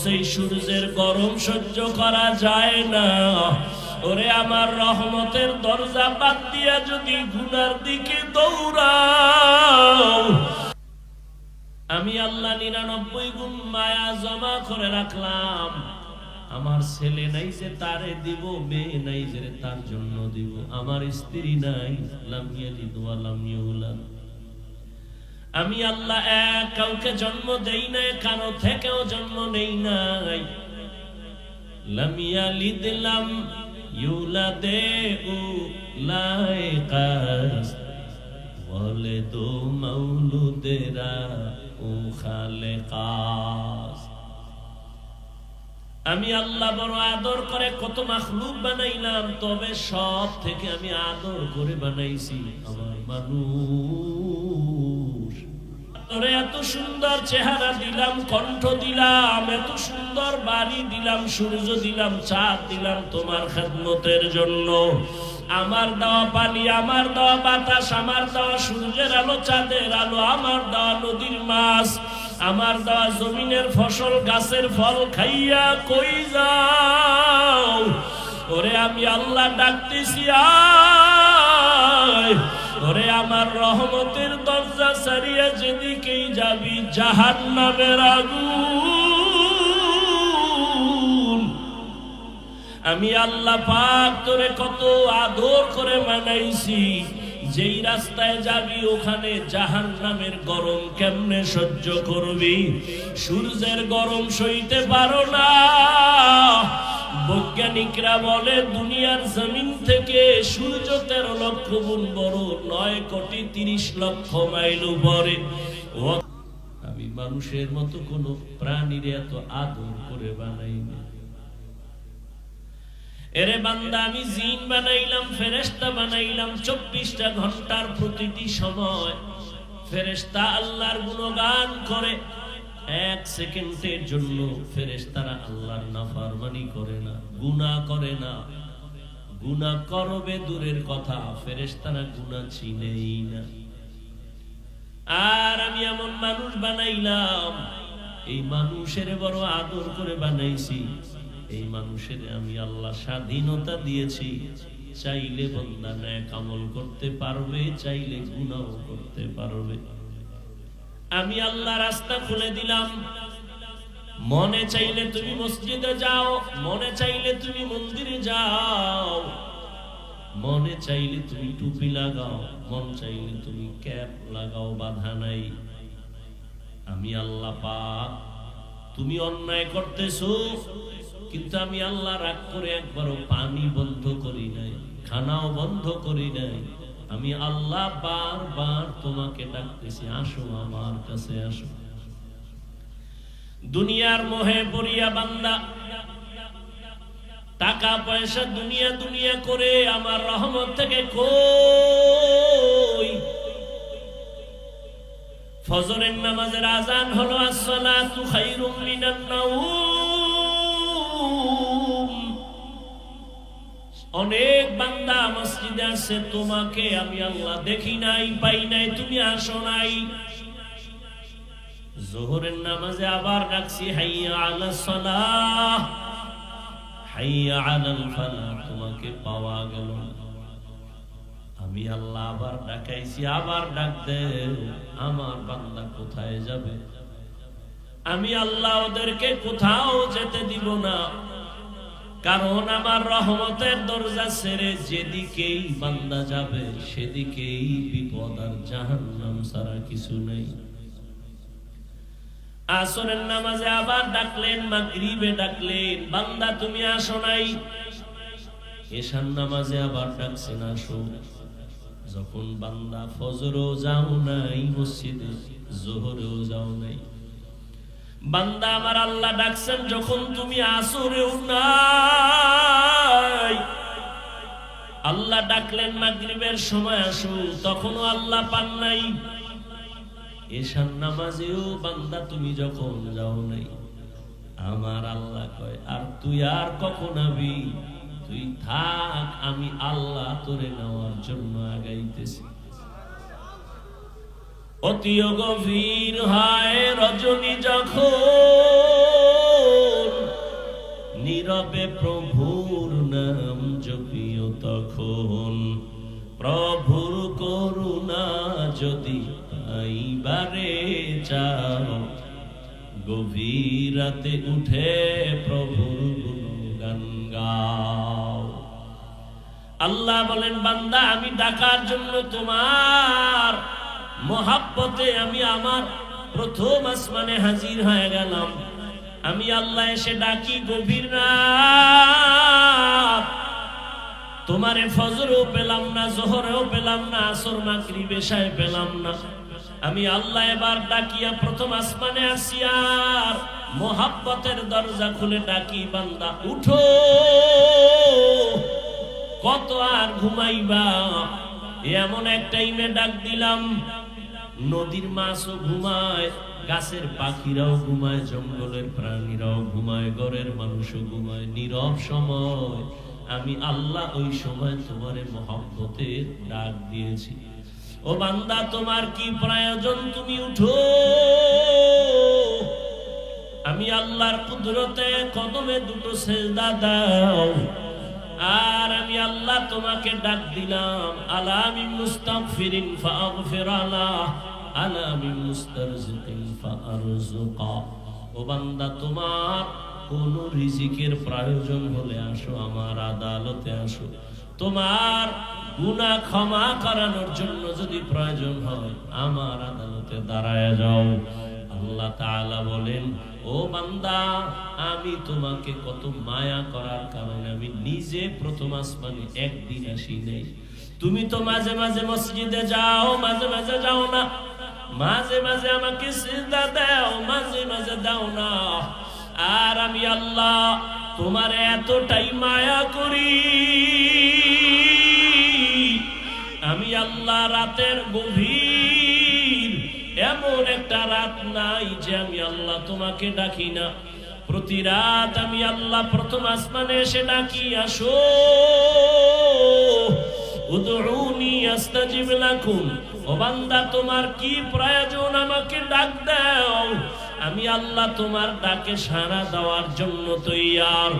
সেই সূর্যের গরম সহ্য করা যায় না, ওরে আমার রহমতের দরজা বাদ দিয়া যদি গুনার দিকে দৌড়াও, আমি আল্লাহ 99 গুণ মায়া জমা করে রাখলাম। আমার ছেলে নাই যে তারে দিব, মেয়ে নাই যে তার জন্য দিব, আমার স্ত্রী নাই, লাম ইয়ালিদ ওয়া লাম ইউলাদ। আমি আল্লাহ এক কাউকে জন্ম দেই নাই, কারো থেকেও জন্ম নেই নাই। লাম ইয়ালিদ লাম ইউলাদে উলাইকাস বলে দো মাউলুদেরা ও খালেকাস। আমি আল্লাহ বড় আদর করে কত মাখলুক বানাইলাম, তবে সব থেকে আমি আদর করে বানাইছি আমার মানুষ। তোরে এত সুন্দর চেহারা দিলাম, কণ্ঠ দিলাম, এত সুন্দর বাড়ি দিলাম, সূর্য দিলাম, চাঁদ দিলাম তোমার খেদমতের জন্য। আমার দেওয়া পানি, আমার দেওয়া বাতাস, আমার দেওয়া সূর্যের আলো, চাঁদের আলো, আমার দেওয়া নদীর মাছ, আমার দেওয়া জমিনের ফসল, গাছের ফল খাইয়া কই যাও? ওরে আমি আল্লাহ ডাকতেছি আয়। ওরে আমার রহমতের দরজা ছাড়িয়া যেদিকেই যাবি জাহান্নামের আগুন। আমি আল্লাহ পাক তোরে কত আদর করে বানাইছি, যেই রাস্তায় যাবি ওখানে জাহান্নামের গরম কেমনে সহ্য করবি? সূর্যের গরম সইতে পারো না। বৈজ্ঞানিকরা বলে দুনিয়ার জমিন থেকে সূর্য 13 লক্ষ গুণ বড়, 9 কোটি 30 লক্ষ মাইল উপরে। আমি মানুষের মতো কোন প্রাণীর এত আদর করে বানাইনি। এরে বান্দা, আমি জিন বানাইলাম, ফেরেশতা বানাইলাম, 24টা ঘন্টার প্রতিটি সময় ফেরেশতা আল্লাহর গুণগান করে। 1 সেকেন্ডের জন্য ফেরেশতারা আল্লাহর নাফরমানি করে না, গুনাহ করে না। গুনাহ করবে দূরের কথা, ফেরেশতারা গুনাহ চিনেই না। আর আমি এমন মানুষ বানাইলাম, এই মানুষের বড় আদর করে বানাইছি। এই মানুষের আমি আল্লাহ স্বাধীনতা দিয়েছি, চাইলে বান্দা নেক আমল করতে পারবে, চাইলে গুনাহ করতে পারবে। আমি আল্লাহ রাস্তা খুলে দিলাম। মনে চাইলে তুমি মসজিদে যাও, মনে চাইলে তুমি মন্দিরে যাও, মনে চাইলে তুমি টুপি লাগাও, মন চাইলে তুমি ক্যাপ লাগাও, বাধা নাই। আমি আল্লাহ পাক, তুমি অন্যায় করতেছো, কিন্তু আমি আল্লাহ রাগ করে একবারও পানি বন্ধ করি নাই, খানাও বন্ধ করি নাই। আমি আল্লাহ বারবার তোমাকে ডাকতেছি, আসো আমার কাছে আসো। দুনিয়ার মোহে পড়িয়া বান্দা টাকা পয়সা দুনিয়া দুনিয়া করে আমার রহমত থেকে কই। ফজরের নামাজের আজান হলো, আসসালাতু খায়রুম মিনান নাওম। অনেক বান্দা মসজিদে আসে, তোমাকে আমি আল্লাহ দেখি নাই, পাই নাই, তুমি আসো নাই। যোহরের নামাজে আবার ডাকছি, হাইয়া আলাস সালাহ, হাইয়া আলাল ফালাহ, তোমাকে পাওয়া গেল না। আমি আল্লাহ আবার ডাকাইছি, আবার ডাক দে, আমার বান্দা কোথায় যাবে? আমি আল্লাহ ওদেরকে কোথাও যেতে দিব না, কারণ আমার রহমতের দরজা ছেড়ে যেদিকেই বান্দা যাবে সেদিকেই বিপদ আর জাহান্নাম ছাড়া কিছু নেই। আসরের নামাজে আবার ডাকলেন, মাগরিবে ডাকলেন, বান্দা তুমি আসো নাই। এশার নামাজে আবার ডাকছেন, আসো। যখন বান্দা ফজরও যাও নাই মসজিদে, যোহরেও যাও নাই, বান্দা আমার আল্লাহ ডাকছেন যখন তুমি আসরেও নাই। আল্লাহ ডাকলেন মাগরিবের সময় আসো, তখনও আল্লাহ পান নাই। এশার নামাজেও বান্দা তুমি যখন যাও নাই, আমার আল্লাহ কয় আর তুই আর কখন আবি? তুই থাক, আমি আল্লাহ তোরে নেওয়ার জন্য আগাইতেছি। অতি গভীর হয় রজনী যখন, গভীর রাতে উঠে প্রভুর গুণগান গাও। আল্লাহ বলেন, বান্দা আমি ডাকার জন্য তোমার মহাব্বতে আমি আমার প্রথম আসমানে হাজির হয়ে গেলাম। আমি আল্লাহ এসে ডাকি গভীর রাত, তোমারে ফজরও পেলাম না, জোহরেও পেলাম না, আসর মাগরিব এশায় পেলাম না। আমি আল্লাহ এবার ডাকিয়া প্রথম আসমানে আসি আর মোহাব্বতের দরজা খুলে ডাকি, বান্দা উঠো, কত আর ঘুমাইবা। এমন এক টাইমে ডাক দিলাম, নদীর মাছও ঘুমায়, গাছের পাখিরাও ঘুমায়, জঙ্গলের প্রাণীরাও ঘুমায়, ঘরের মানুষও ঘুমায়। নীরব সময় আমি আল্লাহ ওই সময় তোমারে মহব্বতে ডাক দিয়েছি। ও বান্দা, তোমার কি প্রয়োজন? তুমি উঠো। আমি আল্লাহর কুদরতে কদমে দুটো সেজদা দাও। আর আমি আল্লাহ তোমাকে ডাক দিলাম, আলা মিন মুস্তাগফিরিন ফাগফির আলাহ, আলা মিন মুস্তারজিকিন ফারজুকা। ও বান্দা, তোমার কোন রিজিকের প্রয়োজন হলে আসো, আমার আদালতে আসো। তোমার গুনাহ ক্ষমা করানোর জন্য যদি প্রয়োজন হয়, আমার আদালতে দাঁড়ায় যাও। আল্লাহ তাআলা বলেন, ও বান্দা, আমি তোমাকে কত মায়া করার কারণে আমি নিজে প্রথম আসমানে একদিন আসি নাই। তুমি তো মাঝে মাঝে মসজিদে যাও, মাঝে মাঝে যাও না, মাঝে মাঝে আমাকে সিজদা দাও, মাঝে মাঝে দাও না। আর আমি আল্লাহ তোমার এতটাই মায়া করি, আমি আল্লাহ রাতের গভীর এমন একটা রাত নাই যে আমি আল্লাহ তোমাকে ডাকি না। প্রতি রাত আমি আল্লাহ প্রথম আসমানে এসে ডাকি, আসো, উদউনি আস্তাজিব লাকুম। ও বান্দা, তোমার কি প্রয়োজন? আমাকে ডাক দাও, আমি আল্লাহ তোমার ডাকে সাড়া দেওয়ার জন্য তৈয়ার।